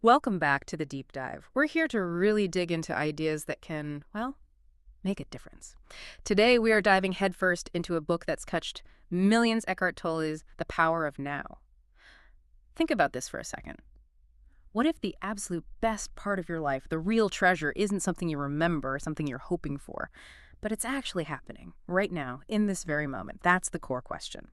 Welcome back to the deep dive. We're here to really dig into ideas that can, well, make a difference. Today, we are diving headfirst into a book that's touched millions, Eckhart Tolle's The Power of Now. Think about this for a second. What if the absolute best part of your life, the real treasure, isn't something you remember, something you're hoping for, but it's actually happening right now, in this very moment? That's the core question.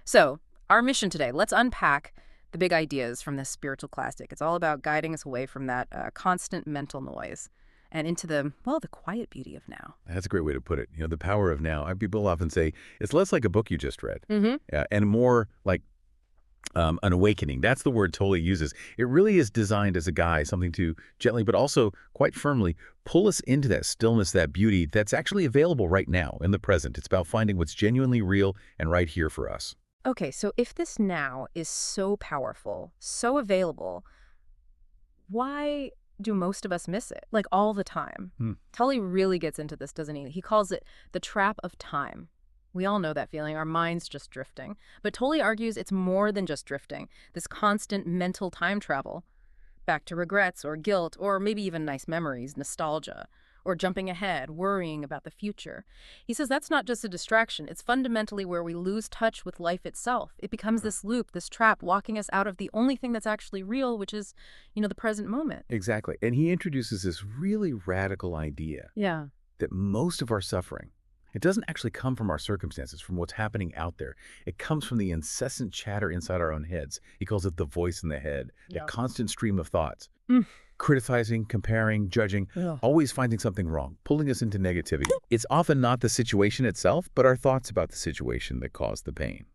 So, our mission today, let's unpack the big ideas from this spiritual classic. It's all about guiding us away from that constant mental noise and into the quiet beauty of now. That's a great way to put it. The power of now. People often say it's less like a book you just read, Mm-hmm. and more like an awakening. That's the word Tolle uses. It really is designed as a guide, something to gently, but also quite firmly pull us into that stillness, that beauty that's actually available right now in the present. It's about finding what's genuinely real and right here for us. Okay, so if this now is so powerful, so available, why do most of us miss it? Like all the time. Tully really gets into this, doesn't he? He calls it the trap of time. We all know that feeling, our mind's just drifting. But Tully argues it's more than just drifting, this constant mental time travel. Back to regrets or guilt or maybe even nice memories, nostalgia, or jumping ahead, worrying about the future. He says that's not just a distraction. It's fundamentally where we lose touch with life itself. It becomes this loop, this trap, walking us out of the only thing that's actually real, which is, the present moment. Exactly. And he introduces this really radical idea Yeah. that most of our suffering, it doesn't actually come from our circumstances, from what's happening out there. It comes from the incessant chatter inside our own heads. He calls it the voice in the head, Yeah. that constant stream of thoughts. Mm. Criticizing, comparing, judging, Ugh. always finding something wrong, pulling us into negativity. It's often not the situation itself, but our thoughts about the situation that cause the pain.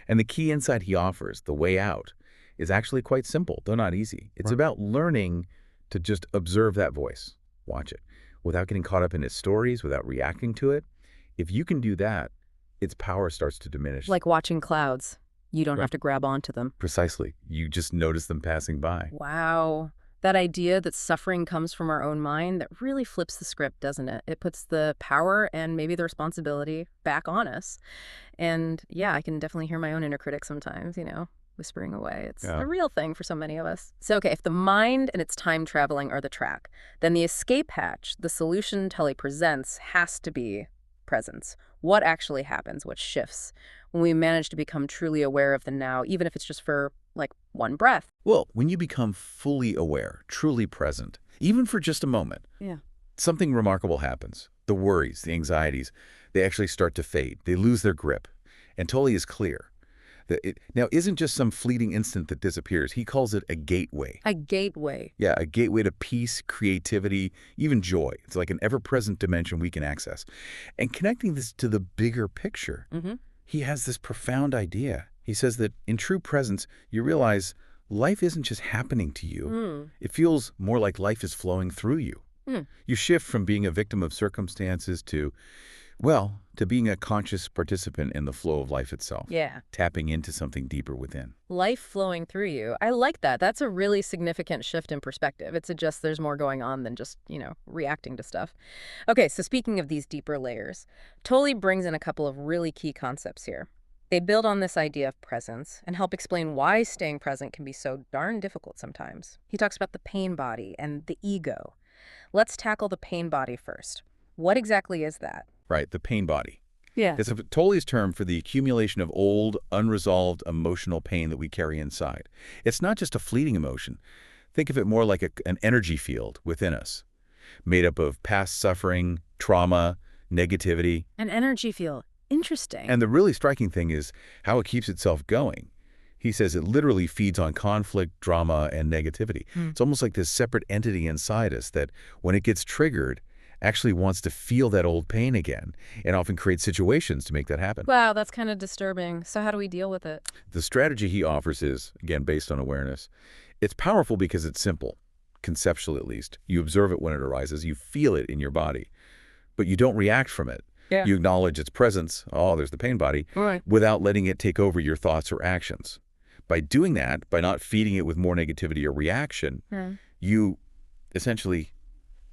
And the key insight he offers, the way out, is actually quite simple, though not easy. It's about learning to just observe that voice, watch it, without getting caught up in its stories, without reacting to it. If you can do that, its power starts to diminish. Like watching clouds. You don't Right. have to grab onto them. Precisely. You just notice them passing by. Wow. That idea that suffering comes from our own mind, that really flips the script, doesn't it? It puts the power and maybe the responsibility back on us. And yeah, I can definitely hear my own inner critic sometimes, whispering away. It's Yeah. a real thing for so many of us. So, okay, if the mind and its time traveling are the track, then the escape hatch, the solution Tully presents, has to be presence. What actually happens? What shifts when we manage to become truly aware of the now, even if it's just for, like, one breath? Well, when you become fully aware, truly present, even for just a moment, Yeah. something remarkable happens. The worries, the anxieties, they actually start to fade. They lose their grip. And Tolle is clear that it now isn't just some fleeting instant that disappears. He calls it a gateway. A gateway. Yeah, a gateway to peace, creativity, even joy. It's like an ever-present dimension we can access. And connecting this to the bigger picture, Mm-hmm. he has this profound idea. He says that in true presence, you realize life isn't just happening to you. It feels more like life is flowing through you. You shift from being a victim of circumstances to being a conscious participant in the flow of life itself. Yeah. Tapping into something deeper within. Life flowing through you. I like that. That's a really significant shift in perspective. It suggests there's more going on than just, reacting to stuff. Okay, so speaking of these deeper layers, Tolle brings in a couple of really key concepts here. They build on this idea of presence and help explain why staying present can be so darn difficult sometimes. He talks about the pain body and the ego. Let's tackle the pain body first. What exactly is that? Right, the pain body. Yeah. It's Tolle's term for the accumulation of old, unresolved emotional pain that we carry inside. It's not just a fleeting emotion. Think of it more like an energy field within us, made up of past suffering, trauma, negativity. An energy field. Interesting. And the really striking thing is how it keeps itself going. He says it literally feeds on conflict, drama, and negativity. It's almost like this separate entity inside us that, when it gets triggered, actually wants to feel that old pain again, and often creates situations to make that happen. Wow, that's kind of disturbing. So how do we deal with it? The strategy he offers is, again, based on awareness. It's powerful because it's simple, conceptually at least. You observe it when it arises. You feel it in your body, but you don't react from it. Yeah. You acknowledge its presence, there's the pain body, Right. without letting it take over your thoughts or actions. By doing that, by not feeding it with more negativity or reaction, you essentially...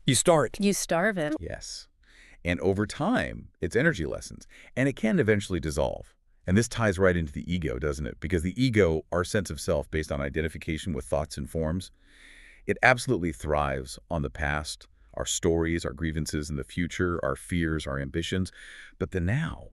You start. You starve it. Yes. And over time, it's energy lessens, and it can eventually dissolve. And this ties right into the ego, doesn't it? Because the ego, our sense of self based on identification with thoughts and forms, it absolutely thrives on the past, our stories, our grievances in the future, our fears, our ambitions. But the now,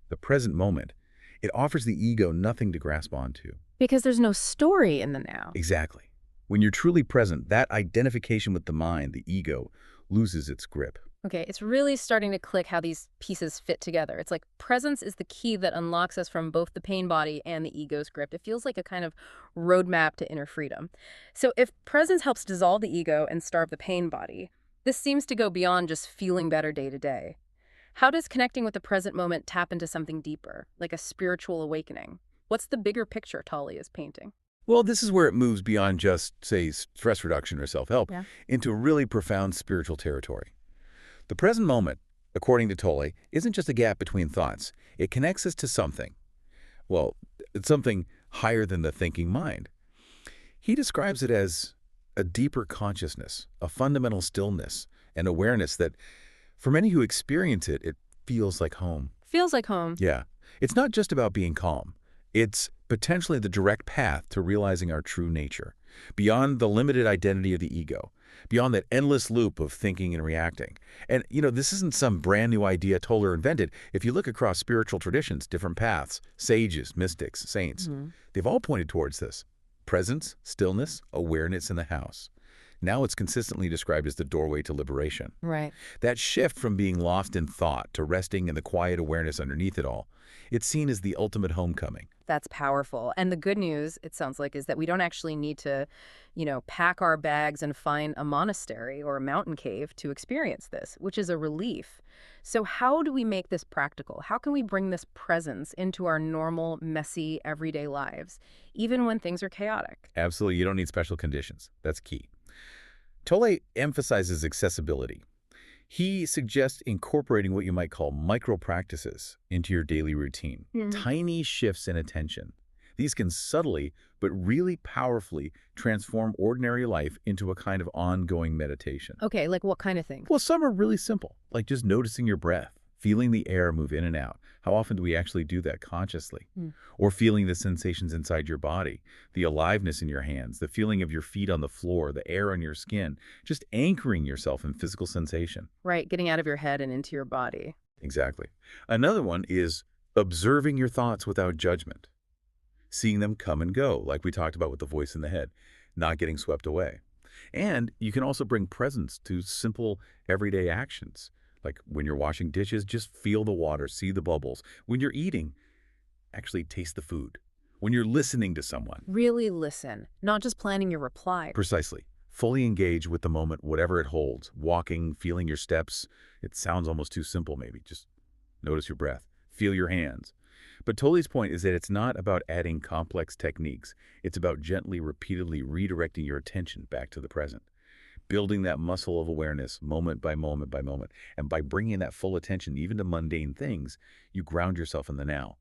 the present moment, it offers the ego nothing to grasp onto. Because there's no story in the now. Exactly. When you're truly present, that identification with the mind, the ego, loses its grip. Okay, it's really starting to click how these pieces fit together. It's like presence is the key that unlocks us from both the pain body and the ego's grip. It feels like a kind of roadmap to inner freedom. So if presence helps dissolve the ego and starve the pain body, this seems to go beyond just feeling better day to day. How does connecting with the present moment tap into something deeper, like a spiritual awakening? What's the bigger picture Tolle is painting? Well, this is where it moves beyond just, say, stress reduction or self-help into really profound spiritual territory. The present moment, according to Tolle, isn't just a gap between thoughts. It connects us to something. Well, it's something higher than the thinking mind. He describes it as a deeper consciousness, a fundamental stillness, and awareness that, for many who experience it, it feels like home. Feels like home. Yeah. It's not just about being calm. It's potentially the direct path to realizing our true nature, beyond the limited identity of the ego, beyond that endless loop of thinking and reacting. And, this isn't some brand new idea Tolle invented. If you look across spiritual traditions, different paths, sages, mystics, saints, they've all pointed towards this. Presence, stillness, awareness in the house. Now it's consistently described as the doorway to liberation. Right. That shift from being lost in thought to resting in the quiet awareness underneath it all, it's seen as the ultimate homecoming. That's powerful. And the good news, it sounds like, is that we don't actually need to, pack our bags and find a monastery or a mountain cave to experience this, which is a relief. So how do we make this practical? How can we bring this presence into our normal, messy, everyday lives, even when things are chaotic? Absolutely, you don't need special conditions. That's key. Tolle emphasizes accessibility. He suggests incorporating what you might call micro-practices into your daily routine. Tiny shifts in attention. These can subtly, but really powerfully, transform ordinary life into a kind of ongoing meditation. Okay, like what kind of thing? Well, some are really simple, like just noticing your breath, feeling the air move in and out. How often do we actually do that consciously? Or feeling the sensations inside your body, the aliveness in your hands, the feeling of your feet on the floor, the air on your skin, just anchoring yourself in physical sensation. Right, getting out of your head and into your body. Exactly. Another one is observing your thoughts without judgment. Seeing them come and go, like we talked about with the voice in the head, not getting swept away. And you can also bring presence to simple, everyday actions. Like when you're washing dishes, just feel the water, see the bubbles. When you're eating, actually taste the food. When you're listening to someone. Really listen, not just planning your reply. Precisely. Fully engage with the moment, whatever it holds. Walking, feeling your steps. It sounds almost too simple, maybe. Just notice your breath. Feel your hands. But Tolle's point is that it's not about adding complex techniques. It's about gently, repeatedly redirecting your attention back to the present. Building that muscle of awareness moment by moment by moment. And by bringing that full attention even to mundane things, you ground yourself in the now.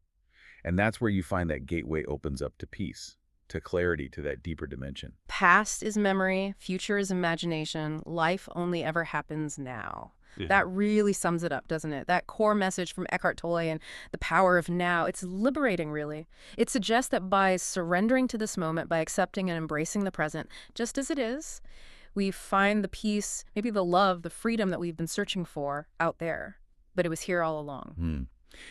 And that's where you find that gateway opens up to peace, to clarity, to that deeper dimension. Past is memory, future is imagination, life only ever happens now. That really sums it up, doesn't it? That core message from Eckhart Tolle and the power of now, it's liberating, really. It suggests that by surrendering to this moment, by accepting and embracing the present, just as it is, we find the peace, maybe the love, the freedom that we've been searching for out there. But it was here all along.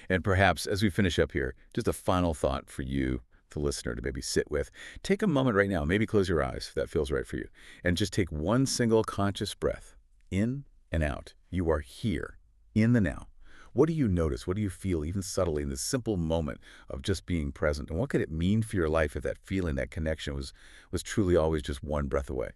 And perhaps, as we finish up here, just a final thought for you, the listener, to maybe sit with. Take a moment right now, maybe close your eyes if that feels right for you, and just take one single conscious breath, in and out. You are here, in the now. What do you notice? What do you feel, even subtly, in this simple moment of just being present? And what could it mean for your life if that feeling, that connection was truly always just one breath away?